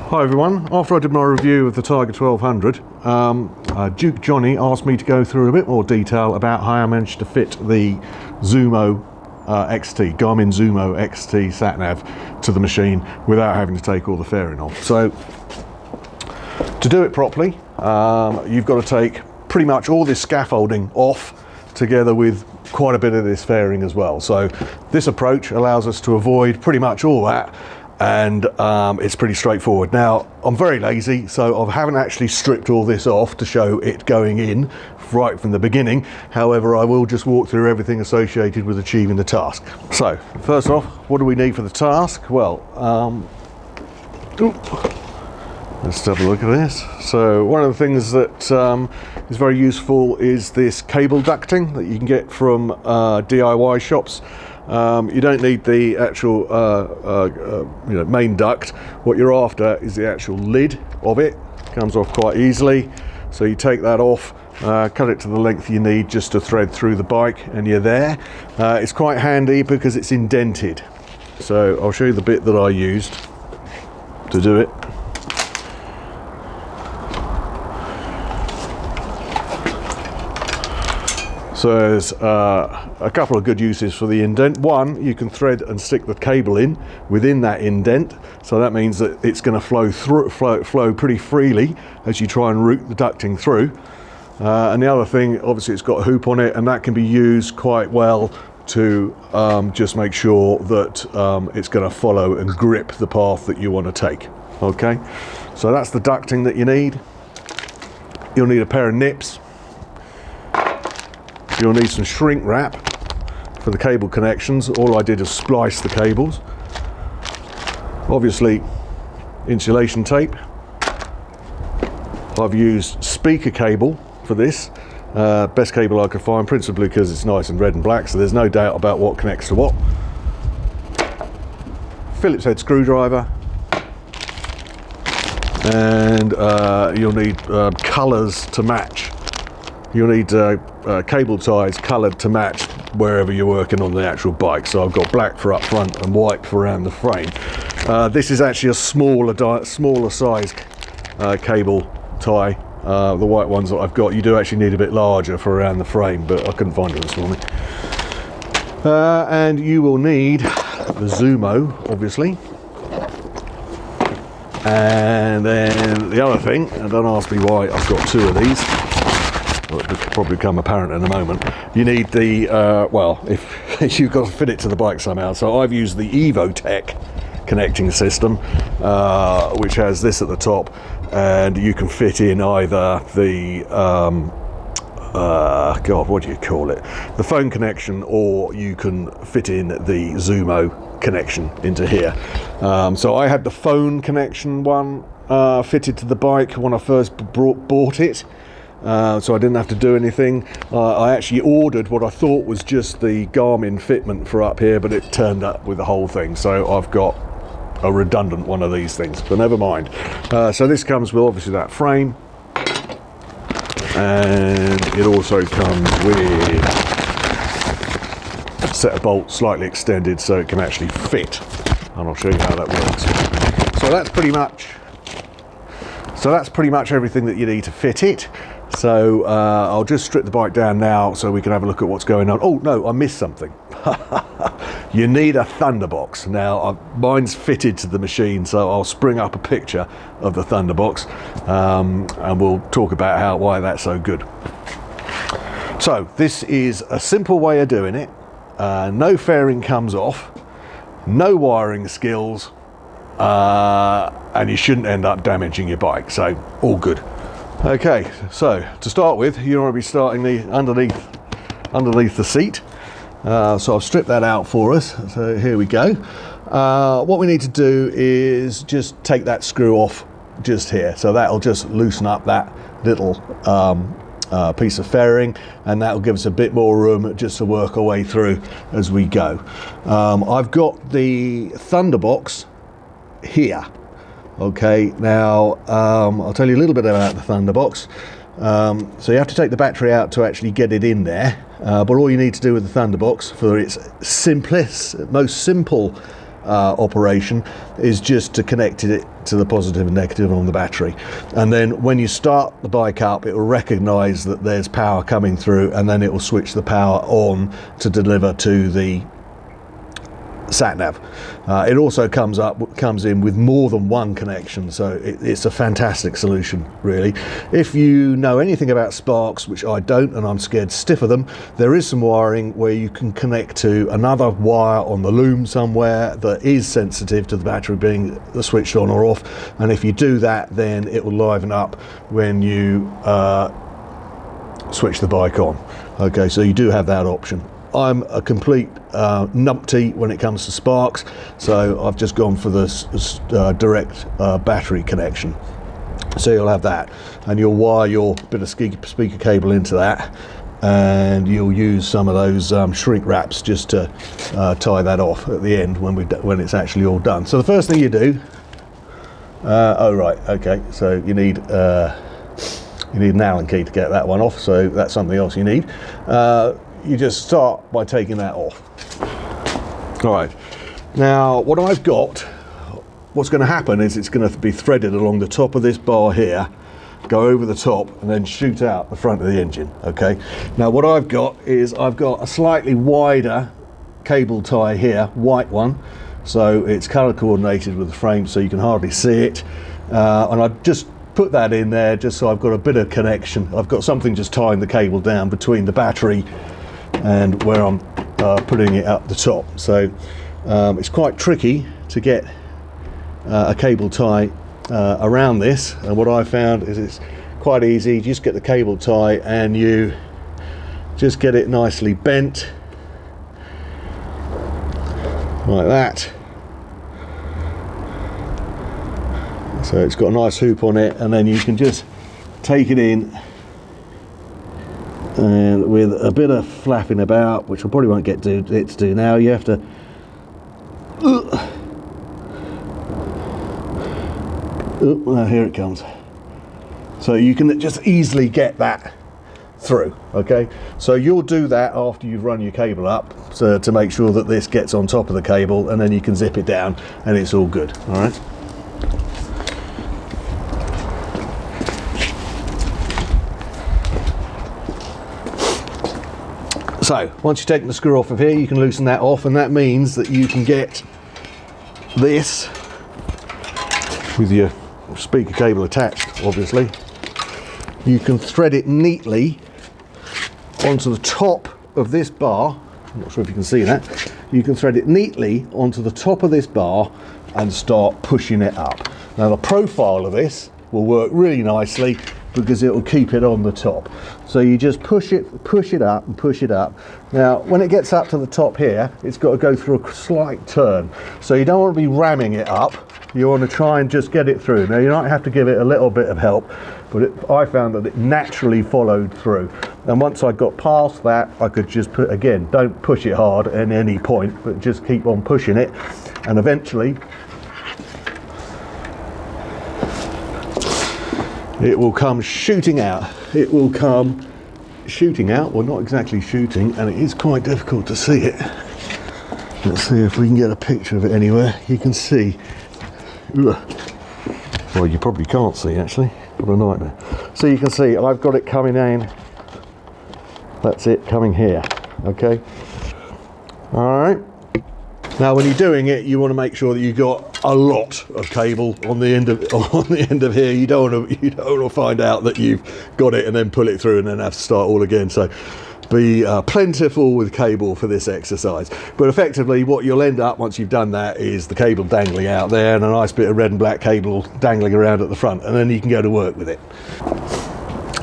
Hi everyone, after I did my review of the Tiger 1200, Duke Johnny asked me to go through a bit more detail about how I managed to fit the Zumo XT, Garmin Zumo XT sat-nav to the machine without having to take all the fairing off. So, to do it properly, you've got to take pretty much all this scaffolding off together with quite a bit of this fairing as well. So this approach allows us to avoid pretty much all that, and it's pretty straightforward. Now, I'm very lazy, so I haven't actually stripped all this off to show it going in right from the beginning. However, I will just walk through everything associated with achieving the task. So, first off, what do we need for the task? Well, let's have a look at this. So one of the things that is very useful is this cable ducting that you can get from DIY shops. You don't need the actual main duct. What you're after is the actual lid of it. Comes off quite easily. So you take that off, cut it to the length you need just to thread through the bike, and you're there. It's quite handy because it's indented. So I'll show you the bit that I used to do it. So there's a couple of good uses for the indent. One, you can thread and stick the cable in within that indent, so that means that it's going to flow pretty freely as you try and route the ducting through. And the other thing, obviously, it's got a hoop on it, and that can be used quite well to just make sure that it's going to follow and grip the path that you want to take. Okay, so that's the ducting that you need. You'll need a pair of nips. You'll need some shrink wrap for the cable connections. All I did is splice the cables. Obviously, insulation tape. I've used speaker cable for this. Best cable I could find, principally because it's nice and red and black, so there's no doubt about what connects to what. Phillips head screwdriver. And you'll need colours to match. You'll need cable ties coloured to match wherever you're working on the actual bike. So I've got black for up front and white for around the frame. This is actually a smaller size cable tie. The white ones that I've got, you do actually need a bit larger for around the frame, but I couldn't find it this morning. And you will need the Zumo, obviously. And then the other thing, and don't ask me why I've got two of these. Well, it'll probably become apparent in a moment. You need the, well, if you've got to fit it to the bike somehow. So I've used the Evotech connecting system, which has this at the top, and you can fit in either the, God, what do you call it? The phone connection, or you can fit in the Zumo connection into here. So I had the phone connection one fitted to the bike when I first bought it. So I didn't have to do anything. I actually ordered what I thought was just the Garmin Fitment for up here, but it turned up with the whole thing. So I've got a redundant one of these things, but never mind. So this comes with obviously that frame, and it also comes with a set of bolts slightly extended so it can actually fit, and I'll show you how that works. So that's pretty much everything that you need to fit it. So I'll just strip the bike down now so we can have a look at what's going on. Oh no, I missed something. You need a Thunderbox. Now mine's fitted to the machine, so I'll spring up a picture of the Thunderbox, and we'll talk about why that's so good. So this is a simple way of doing it. No fairing comes off, no wiring skills, and you shouldn't end up damaging your bike, so all good. Okay, so to start with, you want to be starting underneath the seat. So I've stripped that out for us, so here we go. What we need to do is just take that screw off just here, so that'll just loosen up that little piece of fairing, and that'll give us a bit more room just to work our way through as we go. I've got the Thunderbox here. Okay, now I'll tell you a little bit about the Thunderbox. So you have to take the battery out to actually get it in there, but all you need to do with the Thunderbox, for its most simple operation is just to connect it to the positive and negative on the battery, and then when you start the bike up, it will recognize that there's power coming through, and then it will switch the power on to deliver to the sat nav. It also comes in with more than one connection, so it's a fantastic solution, really. If you know anything about sparks, which I don't, and I'm scared stiff of them, there is some wiring where you can connect to another wire on the loom somewhere that is sensitive to the battery being switched on or off, and if you do that, then it will liven up when you switch the bike on. Okay, so you do have that option. I'm a complete numpty when it comes to sparks, so I've just gone for the direct battery connection. So you'll have that, and you'll wire your bit of speaker cable into that, and you'll use some of those shrink wraps just to tie that off at the end when it's actually all done. So the first thing you do, oh right, okay, so you need an Allen key to get that one off, so that's something else you need. You just start by taking that off. All right, now what's going to happen is it's going to be threaded along the top of this bar here, go over the top, and then shoot out the front of the engine. Okay, now what I've got is I've got a slightly wider cable tie here, white one, so it's color coordinated with the frame so you can hardly see it, and I've just put that in there just so I've got a bit of connection. I've got something just tying the cable down between the battery and where I'm putting it up the top. So it's quite tricky to get a cable tie around this, and what I found is it's quite easy. You just get the cable tie and you just get it nicely bent like that. So it's got a nice hoop on it, and then you can just take it in, and with a bit of flapping about, which I probably won't get it to do now, you have to here it comes. So you can just easily get that through. Okay, so you'll do that after you've run your cable up, so to make sure that this gets on top of the cable, and then you can zip it down and it's all good. All right. So once you've taken the screw off of here, you can loosen that off, and that means that you can get this with your speaker cable attached, obviously. You can thread it neatly onto the top of this bar. I'm not sure if you can see that. You can thread it neatly onto the top of this bar and start pushing it up. Now the profile of this will work really nicely because it will keep it on the top. So you just push it up and push it up. Now when it gets up to the top here, it's got to go through a slight turn. So you don't want to be ramming it up. You want to try and just get it through. Now you might have to give it a little bit of help, but I found that it naturally followed through. And once I got past that, I could just put, again, don't push it hard at any point, but just keep on pushing it, and eventually it will come shooting out. It will come shooting out, well, not exactly shooting, and it is quite difficult to see it. Let's see if we can get a picture of it anywhere. You can see, well, you probably can't see actually, what a nightmare. So you can see I've got it coming in, that's it coming here, okay. All right. Now, when you're doing it, you want to make sure that you've got a lot of cable on the end of here. You don't want to find out that you've got it and then pull it through and then have to start all again. So be plentiful with cable for this exercise. But effectively, what you'll end up once you've done that is the cable dangling out there and a nice bit of red and black cable dangling around at the front, and then you can go to work with it.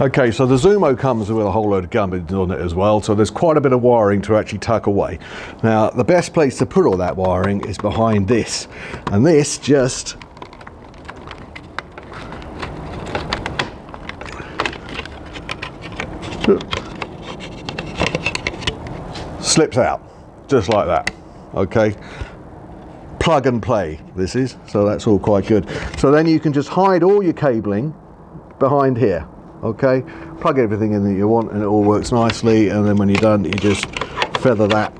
Okay, so the Zumo comes with a whole load of gubbins on it as well, so there's quite a bit of wiring to actually tuck away. Now, the best place to put all that wiring is behind this, and this just slips out, just like that. Okay, plug and play this is, so that's all quite good. So then you can just hide all your cabling behind here. Okay, plug everything in that you want and it all works nicely, and then when you're done you just feather that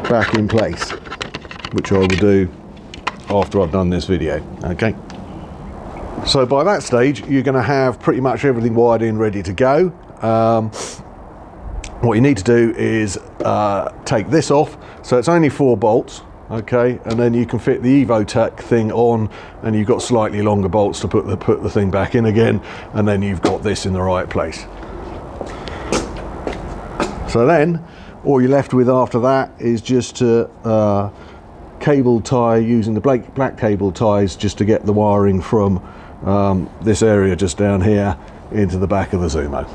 back in place, which I will do after I've done this video. Okay, so by that stage you're going to have pretty much everything wired in, ready to go. What you need to do is take this off, so it's only 4 bolts. Okay, and then you can fit the Evotech thing on, and you've got slightly longer bolts to put the thing back in again, and then you've got this in the right place. So then all you're left with after that is just to cable tie using the black cable ties, just to get the wiring from this area just down here into the back of the Zumo.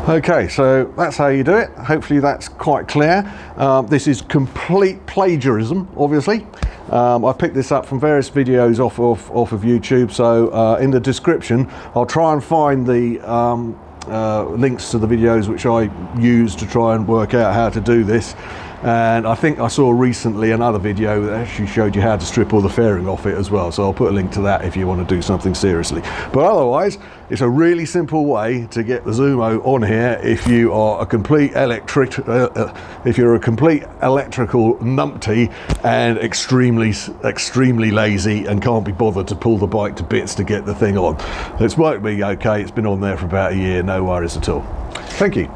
Okay, so that's how you do it. Hopefully that's quite clear. This is complete plagiarism, obviously. I picked this up from various videos off of YouTube, so in the description I'll try and find the links to the videos which I use to try and work out how to do this. And I think I saw recently another video that actually showed you how to strip all the fairing off it as well, so I'll put a link to that if you want to do something seriously. But otherwise, it's a really simple way to get the Zumo on here if you are a complete electrical numpty and extremely lazy and can't be bothered to pull the bike to bits to get the thing on. It's worked me okay. It's been on there for about a year, no worries at all. Thank you.